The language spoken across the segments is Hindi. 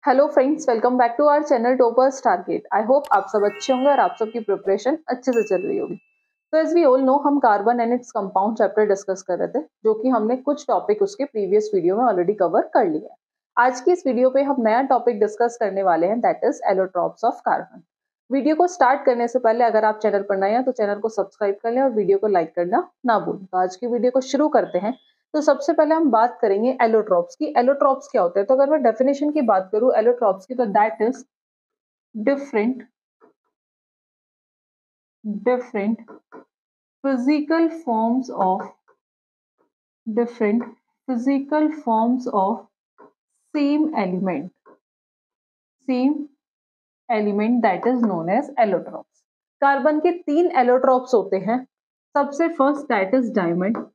Hello friends, welcome back to our channel toppers target. I hope आप सब अच्छे होंगे और आप सबकी प्रिपरेशन अच्छे से चल रही होगी। तो एज वी ऑल नो, हम carbon and its compound chapter discuss कर रहे थे, जो कि हमने कुछ टॉपिक उसके प्रीवियस वीडियो में ऑलरेडी कवर कर लिया है। आज की इस वीडियो पे हम नया टॉपिक डिस्कस करने वाले हैं, that is allotropes of carbon. Video को स्टार्ट करने से पहले अगर आप चैनल पर नए हैं तो चैनल को सब्सक्राइब कर लें और वीडियो को लाइक करना ना भूलें। तो आज की वीडियो को शुरू करते हैं। तो सबसे पहले हम बात करेंगे एलोट्रॉप्स की। एलोट्रॉप्स क्या होते हैं? तो अगर मैं डेफिनेशन की बात करूं एलोट्रॉप्स की, तो that is different physical forms of different physical forms of same element that is known as allotropes. Carbon के 3 एलोट्रॉप्स होते हैं। सबसे first that is diamond,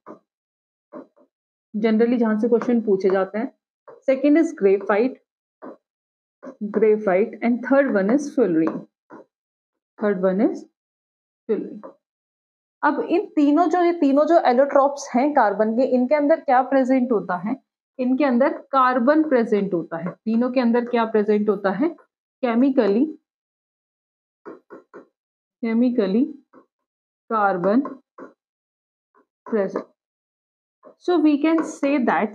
generally जहां से क्वेश्चन पूछे जाते हैं। Second is graphite and third one is fullerene. अब ये तीनों जो एलोट्रॉप्स हैं कार्बन के, इनके अंदर क्या प्रेजेंट होता है? इनके अंदर कार्बन प्रेजेंट होता है। तीनों के अंदर क्या प्रेजेंट होता है? Chemically carbon present. So we can say that,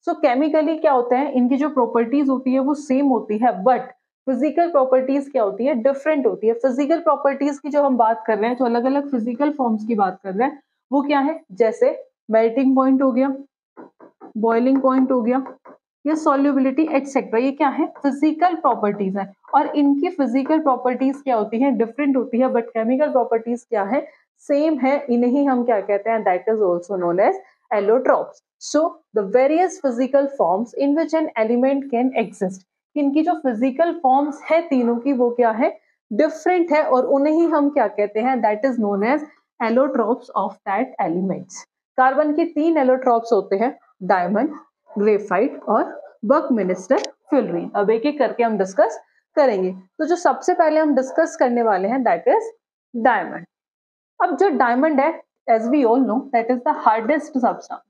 so chemically क्या होते हैं, इनकी जो प्रॉपर्टीज होती है वो सेम होती है, बट फिजिकल प्रॉपर्टीज क्या होती है? डिफरेंट होती है। फिजिकल प्रॉपर्टीज की जो हम बात कर रहे हैं, जो अलग अलग फिजिकल फॉर्म्स की बात कर रहे हैं, वो क्या है? जैसे मेल्टिंग पॉइंट हो गया, बॉइलिंग पॉइंट हो गया, या सॉल्युबिलिटी एटसेट्रा। ये क्या है? फिजिकल प्रॉपर्टीज है। और इनकी फिजिकल प्रॉपर्टीज क्या होती है? डिफरेंट होती है, बट केमिकल प्रॉपर्टीज क्या है? सेम है। इन्हें हम क्या कहते हैं? That is also known as allotropes. So the various physical forms in which an element can exist, इनकी जो फिजिकल फॉर्म्स है तीनों की, वो क्या है? डिफरेंट है, और उन्हें ही हम क्या कहते हैं? That is known as allotropes of that elements. Carbon के 3 एलोट्रॉप्स होते हैं, डायमंड, ग्रेफाइट और बकमिंस्टर फ्यूलरीन। अब एक एक करके हम डिस्कस करेंगे। तो जो सबसे पहले हम डिस्कस करने वाले हैं दैट इज डायमंड। अब जो डायमंड है, as we all know, that is the hardest substance.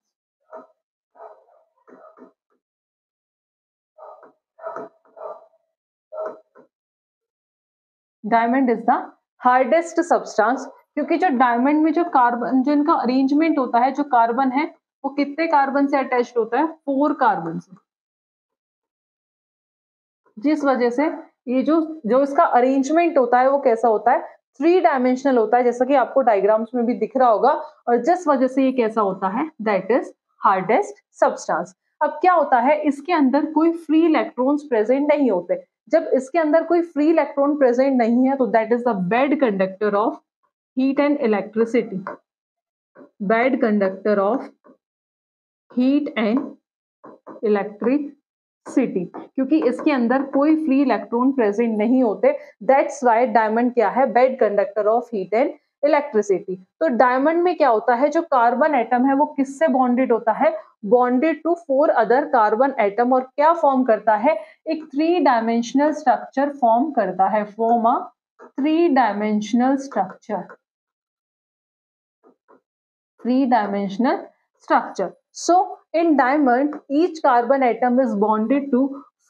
Diamond is the hardest substance, क्योंकि जो डायमंड में जो कार्बन, जो इनका अरेंजमेंट होता है, जो कार्बन है वो कितने कार्बन से अटैच्ड होता है? 4 कार्बन से। जिस वजह से ये जो इसका अरेंजमेंट होता है वो कैसा होता है? 3 डायमेंशनल होता है, जैसा कि आपको डायग्राम्स में भी दिख रहा होगा। और जिस वजह से ये कैसा होता है? That is hardest substance. अब क्या होता है, इसके अंदर कोई फ्री इलेक्ट्रॉन्स प्रेजेंट नहीं होते। जब इसके अंदर कोई फ्री इलेक्ट्रॉन प्रेजेंट नहीं है, तो that is the bad conductor of heat and electricity. Bad conductor of heat and electricity, क्योंकि इसके अंदर कोई फ्री इलेक्ट्रॉन प्रेजेंट नहीं होते। दैट्स व्हाई डायमंड क्या है? Bad conductor of heat and electricity. तो डायमंड में क्या होता है? जो कार्बन एटम है वो किससे बॉन्डेड होता है? Bonded to 4 other carbon atom. और क्या फॉर्म करता है? एक 3 डायमेंशनल स्ट्रक्चर फॉर्म करता है। Form a 3 dimensional structure. 3-dimensional structure. So in diamond, each carbon atom is bonded to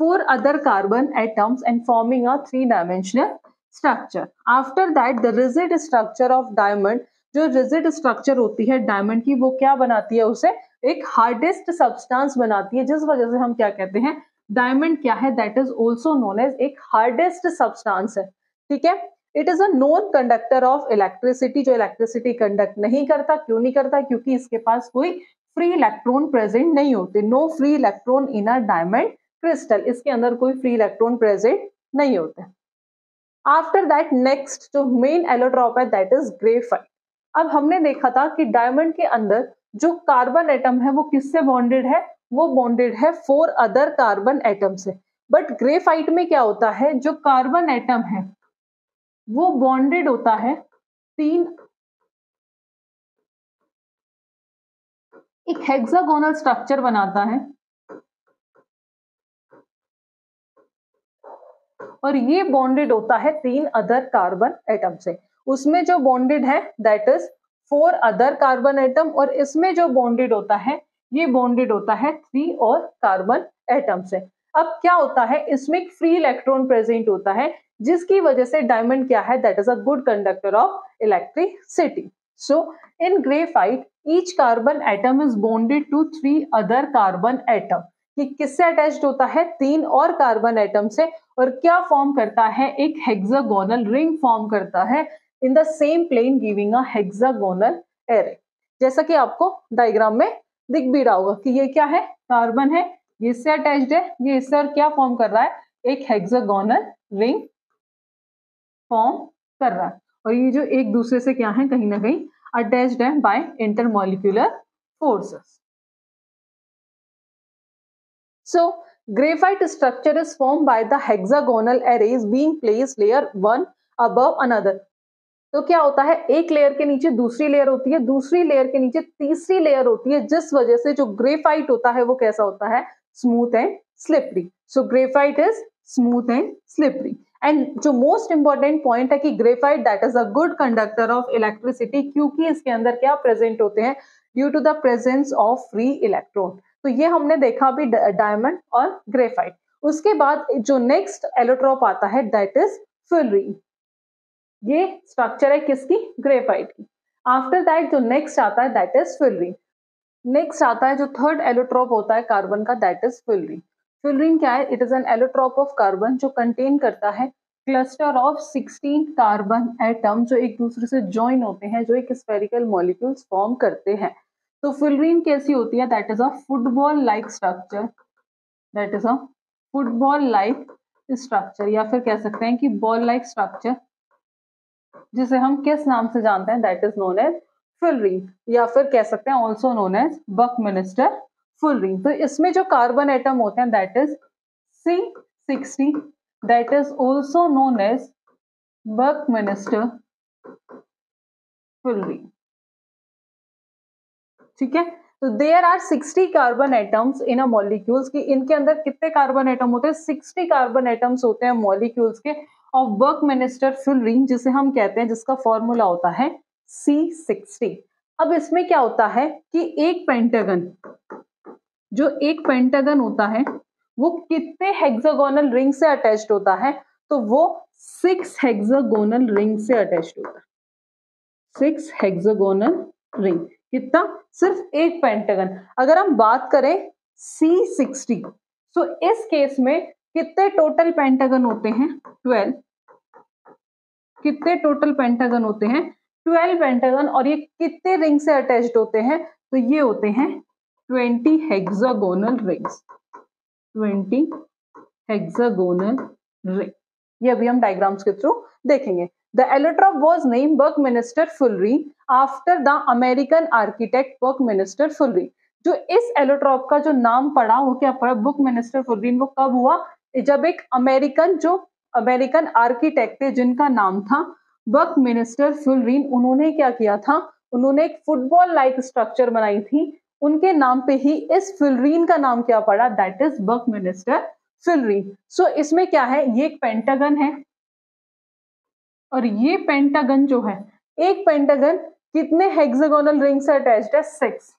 4 other carbon atoms and forming a 3-dimensional structure. After that, the rigid structure of diamond, जो rigid structure होती है डायमंड की, वो क्या बनाती है? उसे एक हार्डेस्ट सब्सटेंस बनाती है, जिस वजह से हम क्या कहते हैं? डायमंड क्या है? That is also known as एक हार्डेस्ट सब्सटेंस है। ठीक है। It is a non conductor of electricity, जो इलेक्ट्रिसिटी कंडक्ट नहीं करता। क्यों नहीं करता? क्योंकि इसके पास कोई फ्री इलेक्ट्रॉन प्रेजेंट नहीं होते। No free electron in a diamond crystal, इसके अंदर कोई फ्री इलेक्ट्रॉन प्रेजेंट नहीं होते। आफ्टर दैट, नेक्स्ट जो मेन एलोट्रॉप है दैट इज ग्रेफाइट। अब हमने देखा था कि डायमंड के अंदर जो कार्बन एटम है वो किससे बॉन्डेड है? वो बॉन्डेड है 4 अदर कार्बन एटम से। बट ग्रेफाइट में क्या होता है? जो कार्बन एटम है वो बॉन्डेड होता है 3, एक हेक्सागोनल स्ट्रक्चर बनाता है, और ये बॉन्डेड होता है 3 अदर कार्बन एटम से। उसमें जो बॉन्डेड है that is 4 other carbon atom, और इसमें जो बॉन्डेड होता है ये बॉन्डेड होता है 3 और कार्बन एटम से। अब क्या होता है, इसमें एक फ्री इलेक्ट्रॉन प्रेजेंट होता है, जिसकी वजह से डायमंड क्या है, that is a good conductor of electricity. So in graphite each carbon atom is bonded to 3 other carbon atom. कि किससे अटैच्ड होता है, 3 और कार्बन एटम से, और क्या फॉर्म करता है, एक हेक्सागोनल रिंग फॉर्म करता है in the same plane giving a hexagonal array. जैसा कि आपको डायग्राम में दिख भी रहा होगा कि ये क्या है, कार्बन है, ये इससे अटैच्ड है, ये इससे और क्या फॉर्म कर रहा है, एक हेक्सागोनल रिंग फॉर्म कर रहा है. और ये जो एक दूसरे से क्या है, कहीं ना कहीं अटैच्ड है by intermolecular forces. So, graphite structure is formed by the hexagonal arrays being placed layer one above another. तो क्या होता है, एक लेयर के नीचे दूसरी लेयर होती है, दूसरी लेयर के नीचे तीसरी लेयर होती है, जिस वजह से जो ग्रेफाइट होता है वो कैसा होता है, smooth and slippery. So graphite is smooth and slippery. And जो मोस्ट इंपॉर्टेंट पॉइंट है कि graphite that is a good conductor of electricity, क्योंकि इसके अंदर क्या प्रेजेंट होते हैं, due to the presence of free electron. तो ये हमने देखा अभी डायमंड और ग्रेफाइट. उसके बाद जो नेक्स्ट एलोट्रोप आता है दैट इज फुलरीन. ये स्ट्रक्चर है किसकी, ग्रेफाइट की. आफ्टर दैट जो नेक्स्ट आता है दैट इज फुलरीन. नेक्स्ट आता है जो थर्ड एलोट्रोप होता है कार्बन का, दैट इज फुलरीन. फुलरीन क्या है, it is an allotrope of carbon जो कंटेन करता है क्लस्टर ऑफ 16 कार्बन एटम जो एक दूसरे से ज्वाइन होते हैं, जो एक स्फेरिकल मॉलिक्यूल्स फॉर्म करते हैं. तो फुलरीन कैसी होती है, that is a football like structure, that is a football like structure, या फिर कह सकते हैं कि बॉल लाइक स्ट्रक्चर, जिसे हम किस नाम से जानते हैं, that is known as fullerene, या फिर कह सकते हैं also known as buckminsterfullerene. तो इसमें जो कार्बन एटम होते हैं that is C60, that is also known as buckminsterfullerene. ठीक है, तो there are 60 carbon atoms in a molecules, की इनके अंदर कितने कार्बन एटम होते हैं, 60 कार्बन एटम्स होते हैं मॉलिक्यूल्स के ऑफ बकमिनिस्टर फुलरीन, जिसे हम कहते हैं, जिसका फॉर्मूला होता है C60. अब इसमें क्या होता है कि एक पेंटागन, जो एक पेंटागन होता है वो कितने हेक्सागोनल रिंग से अटैच्ड होता है, तो वो 6 हेक्सागोनल रिंग से अटैच्ड होता है. 6 हेक्सागोनल रिंग, कितना, सिर्फ एक पेंटागन. अगर हम बात करें C60, तो इस केस में कितने टोटल पेंटागन होते हैं, 12. कितने टोटल पेंटागन होते हैं, 12 पेंटागन. और ये कितने रिंग से अटैच्ड होते हैं, तो ये होते हैं 20 हेक्सागोनल रिंग्स. 20 hexagonal ring. ये अभी हम डायग्राम्स के थ्रू देखेंगे. The allotrop was named Buckminster Fullerene after the American architect Buckminster Fullerene. जो इस एलोट्रॉप का जो नाम पड़ा वो क्या पड़ा, बुकमिनिस्टर फुलरीन, वो कब हुआ, जब एक अमेरिकन आर्किटेक्ट थे जिनका नाम था बकमिनिस्टर फुलरीन, उन्होंने क्या किया था, उन्होंने एक फुटबॉल लाइक स्ट्रक्चर बनाई थी, उनके नाम पे ही इस फुलरीन का नाम क्या पड़ा, दैट इज बकमिनिस्टर फुलरीन. सो इसमें क्या है, ये एक पेंटागन है, और ये पेंटागन जो है, एक पेंटागन कितने हेक्सागोनल रिंग से अटैच्ड है, 6.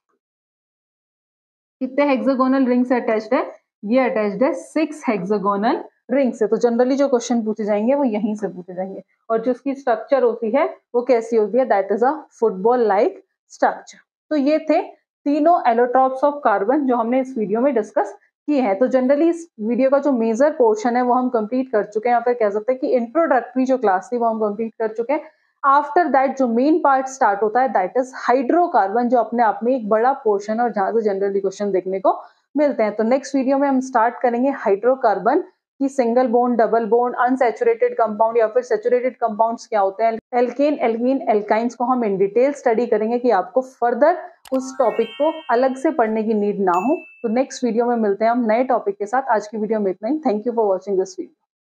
कितने हेक्सागोनल रिंग से अटैच्ड है, ये अटैच्ड है 6 हेक्सागोनल रिंग से. तो जनरली जो क्वेश्चन पूछे जाएंगे वो यहीं से पूछे जाएंगे. और जो उसकी स्ट्रक्चर होती है वो कैसी होती है, that is a football like structure. तो ये थे तीनों एलोट्रॉप्स ऑफ कार्बन जो हमने इस वीडियो में डिस्कस किए हैं. तो जनरली इस वीडियो का जो मेजर पोर्शन है वो हम कंप्लीट कर चुके हैं, या फिर कह सकते हैं कि इंट्रोडक्टरी जो क्लास थी वो हम कंप्लीट कर चुके हैं. आफ्टर दैट जो मेन पार्ट स्टार्ट होता है दैट इज हाइड्रोकार्बन, जो अपने आप में एक बड़ा पोर्शन है और जहां से जनरली क्वेश्चन देखने को मिलते हैं. तो नेक्स्ट वीडियो में हम स्टार्ट करेंगे हाइड्रोकार्बन की single bond, double bond, unsaturated compound या फिर सैचुरेटेड कंपाउंड्स क्या होते हैं, एल्केन, एल्कीन, एल्काइंस को हम इन डिटेल स्टडी करेंगे कि आपको फर्दर उस टॉपिक को अलग से पढ़ने की नीड ना हो. तो नेक्स्ट वीडियो में मिलते हैं हम नए टॉपिक के साथ. आज की वीडियो में इतना ही. Thank you for watching this video.